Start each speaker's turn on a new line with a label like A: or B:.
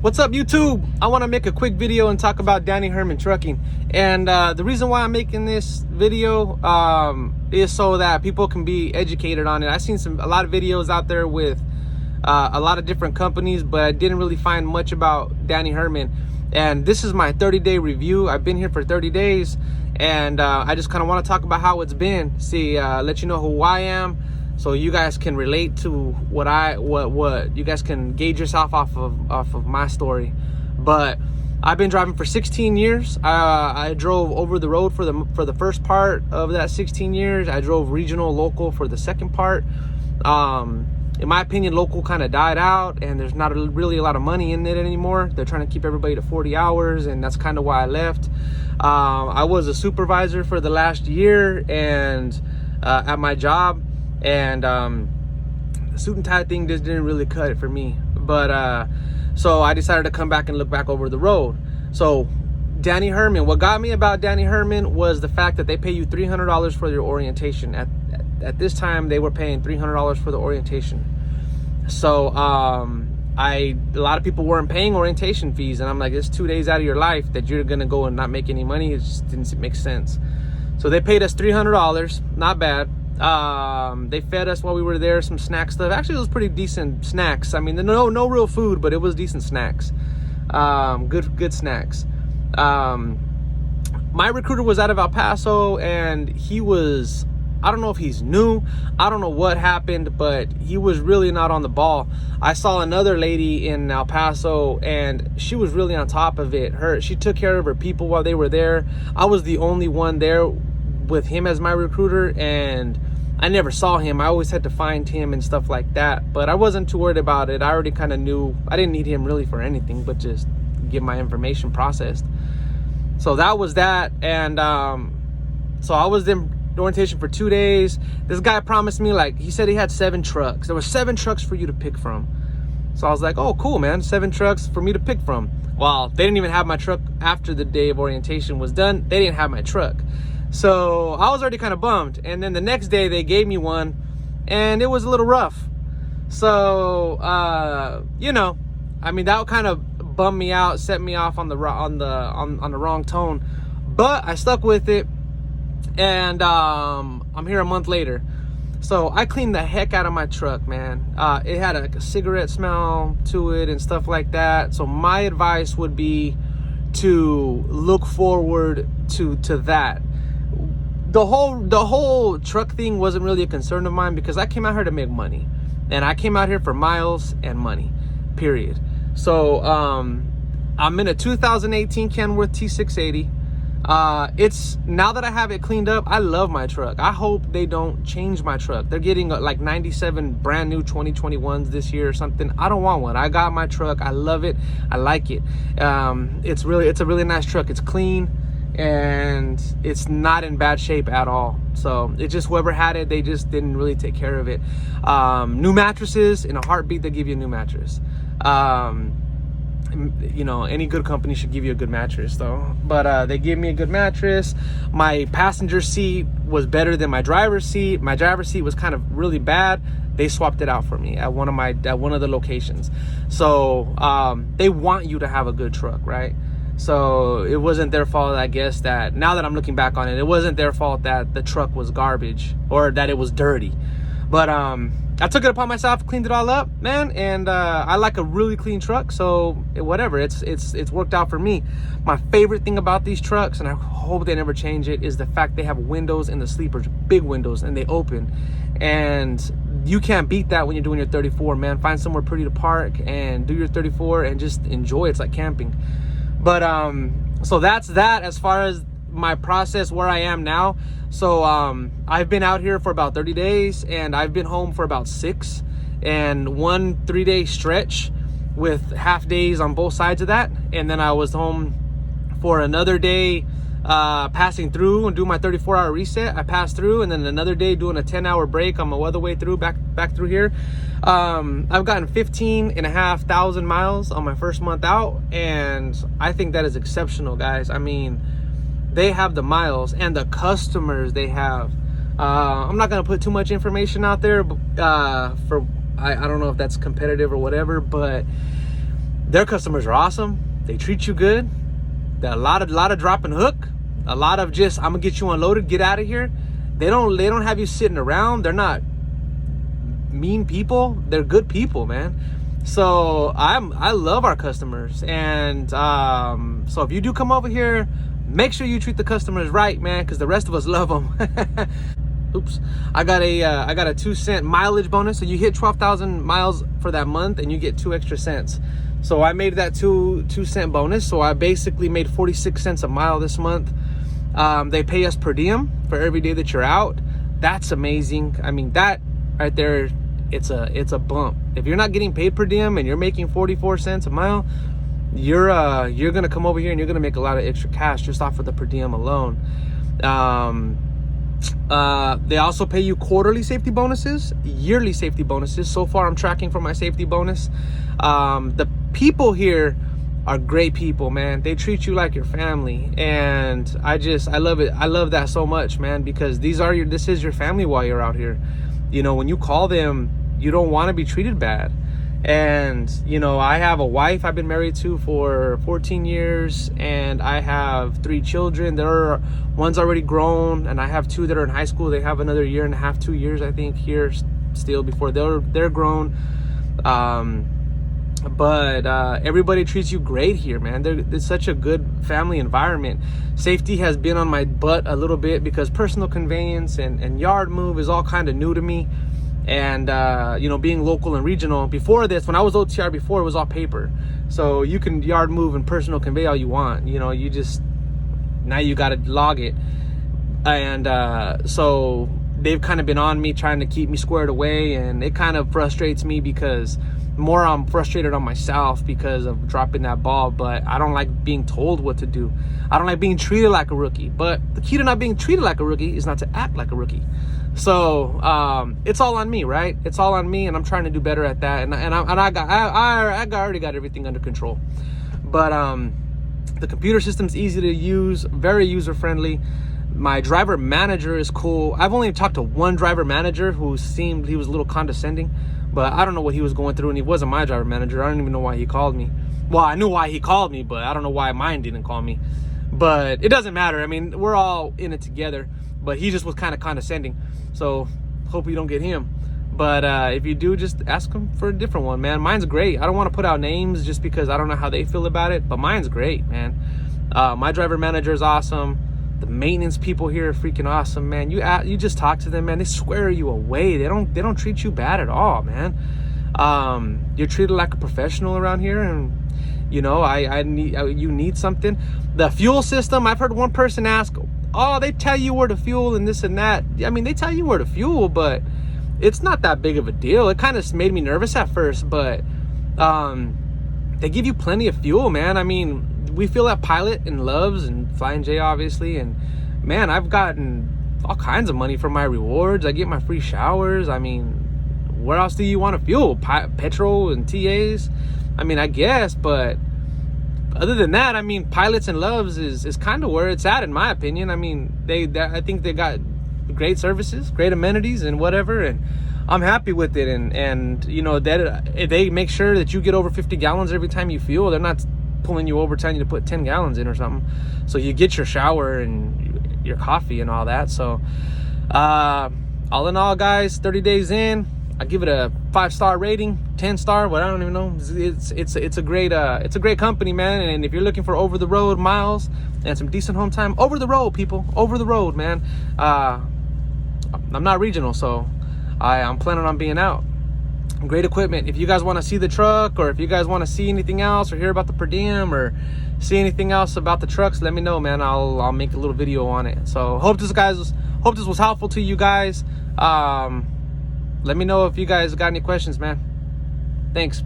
A: What's up, YouTube? I want to make a quick video and talk about Herman Trucking. And the reason why I'm making this video is so that people can be educated on it. I've seen a lot of videos out there with a lot of different companies, but I didn't really find much about Herman. And this is my 30-day review. I've been here for 30 days, and I just kind of want to talk about how it's been. Let you know who I am, so you guys can relate to what you guys can gauge yourself off of my story. But I've been driving for 16 years. I drove over the road for the first part of that 16 years. I drove regional, local for the second part. In my opinion, local kind of died out, and there's not really a lot of money in it anymore. They're trying to keep everybody to 40 hours, and that's kind of why I left. I was a supervisor for the last year and at my job, and the suit and tie thing just didn't really cut it for me. But so I decided to come back and look back over the road. So Herman, what got me about Herman was the fact that they pay you $300 for your orientation. At this time, they were paying $300 for the orientation. So a lot of people weren't paying orientation fees, and I'm like, it's 2 days out of your life that you're gonna go and not make any money. It just didn't make sense. So they paid us $300, not bad. They fed us while we were there some snack stuff. Actually, it was pretty decent snacks. I mean, no real food, but it was decent snacks. Good snacks. My recruiter was out of El Paso, and he was, I don't know if he's new, I don't know what happened, but he was really not on the ball. I saw another lady in El Paso, and she was really on top of it. She took care of her people while they were there. I was the only one there with him as my recruiter, and I never saw him. I always had to find him and stuff like that, but I wasn't too worried about it. I already kind of knew I didn't need him really for anything but just get my information processed. So that was that. And so I was in orientation for 2 days. This guy promised me, like, he said he had 7 trucks. There were 7 trucks for you to pick from. So I was like, oh, cool, man, 7 trucks for me to pick from. Well, they didn't even have my truck after the day of orientation was done. They didn't have my truck. So I was already kind of bummed. And then the next day they gave me one, and it was a little rough. So you know, I mean, that kind of bummed me out, set me off on the wrong tone. But I stuck with it, and I'm here a month later. So I cleaned the heck out of my truck, man. It had a cigarette smell to it and stuff like that. So my advice would be to look forward to that. The whole truck thing wasn't really a concern of mine, because I came out here to make money, and I came out here for miles and money, period. So I'm in a 2018 Kenworth T680. It's, now that I have it cleaned up, I love my truck. I hope they don't change my truck. They're getting like 97 brand new 2021s this year or something. I don't want one. I got my truck. I love it. I like it. It's a really nice truck. It's clean, and it's not in bad shape at all. So it just, whoever had it, they just didn't really take care of it. New mattresses, in a heartbeat, they give you a new mattress. You know, any good company should give you a good mattress though. But they gave me a good mattress. My passenger seat was better than my driver's seat. My driver's seat was kind of really bad. They swapped it out for me at one of the locations. So they want you to have a good truck, right? So it wasn't their fault, I guess, that now that I'm looking back on it, it wasn't their fault that the truck was garbage or that it was dirty. But I took it upon myself, cleaned it all up, man, and I like a really clean truck, so whatever, it's worked out for me. My favorite thing about these trucks, and I hope they never change it, is the fact they have windows in the sleepers, big windows, and they open. And you can't beat that when you're doing your 34, man. Find somewhere pretty to park and do your 34 and just enjoy it. It's like camping. But so that's that as far as my process where I am now. So I've been out here for about 30 days, and I've been home for about 6, and 1 3-day stretch with half days on both sides of that. And then I was home for another day passing through and doing my 34-hour reset. I passed through, and then another day doing a 10-hour break on my other way through back through here. I've gotten 15,500 miles on my first month out, and I think that is exceptional, guys. I mean, they have the miles and the customers they have. I'm not gonna put too much information out there I don't know if that's competitive or whatever, but Their customers are awesome. They treat you good. A lot of drop and hook, a lot of just, I'm gonna get you unloaded, get out of here. They don't have you sitting around. They're not mean people. They're good people, man. So I love our customers. And so if you do come over here, make sure you treat the customers right, man, because the rest of us love them. Oops. I got a 2-cent mileage bonus. So you hit 12,000 miles for that month and you get 2 extra cents. So I made that 2-cent bonus. So I basically made 46 cents a mile this month. They pay us per diem for every day that you're out. That's amazing. I mean, that right there, it's a bump. If you're not getting paid per diem and you're making 44 cents a mile, you're gonna come over here and you're gonna make a lot of extra cash just off of the per diem alone. They also pay you quarterly safety bonuses, yearly safety bonuses. So far I'm tracking for my safety bonus. The people here are great people, man. They treat you like your family, and I love it. I love that so much, man, because this is your family while you're out here. You know, when you call them, you don't want to be treated bad. And you know, I have a wife I've been married to for 14 years, and I have 3 children. One's already grown, and I have 2 that are in high school. They have another 1.5 to 2 years, I think, here still before they're grown. But everybody treats you great here, man. It's such a good family environment. Safety has been on my butt a little bit because personal conveyance and yard move is all kind of new to me. And you know, being local and regional, before this, when I was OTR before, it was all paper. So you can yard move and personal convey all you want. You know, now you got to log it. And so they've kind of been on me, trying to keep me squared away, and it kind of frustrates me because more I'm frustrated on myself because of dropping that ball. But I don't like being told what to do. I don't like being treated like a rookie. But the key to not being treated like a rookie is not to act like a rookie. So it's all on me, right? It's all on me, and I'm trying to do better at that. And I already got everything under control. But the computer system's easy to use, very user friendly. My driver manager is cool. I've only talked to one driver manager who seemed he was a little condescending, but I don't know what he was going through, and he wasn't my driver manager. I don't even know why he called me. Well, I knew why he called me, but I don't know why mine didn't call me. But it doesn't matter. I mean, we're all in it together, but he just was kind of condescending. So hope you don't get him. But if you do, just ask him for a different one, man. Mine's great. I don't want to put out names just because I don't know how they feel about it, but mine's great, man. My driver manager is awesome. The maintenance people here are freaking awesome, man. You just talk to them, man. They square you away. They don't treat you bad at all, man. You're treated like a professional around here, and you know, you need something. The fuel system, I've heard one person ask, oh, they tell you where to fuel and this and that. I mean, they tell you where to fuel, but it's not that big of a deal. It kind of made me nervous at first, but they give you plenty of fuel, man. I mean, we feel at Pilot and Loves and Flying J, obviously, and man, I've gotten all kinds of money from my rewards. I get my free showers. I mean, where else do you want to fuel? Petrol and TAs? I mean, I guess, but other than that, I mean, Pilots and Loves is kind of where it's at, in my opinion. I mean, I think they got great services, great amenities, and whatever, and I'm happy with it. And you know, that they make sure that you get over 50 gallons every time you fuel. They're not pulling you over, telling you to put 10 gallons in or something. So you get your shower and your coffee and all that. So all in all, guys, 30 days in, I give it a 5-star rating, 10-star, what I don't even know. It's a great company, man. And if you're looking for over the road miles and some decent home time, over the road, people, over the road, man. I'm not regional, so I'm planning on being out. Great equipment. If you guys want to see the truck, or if you guys want to see anything else, or hear about the per diem, or see anything else about the trucks, let me know, man. I'll make a little video on it. So hope this was helpful to you guys. Let me know if you guys got any questions, man. Thanks.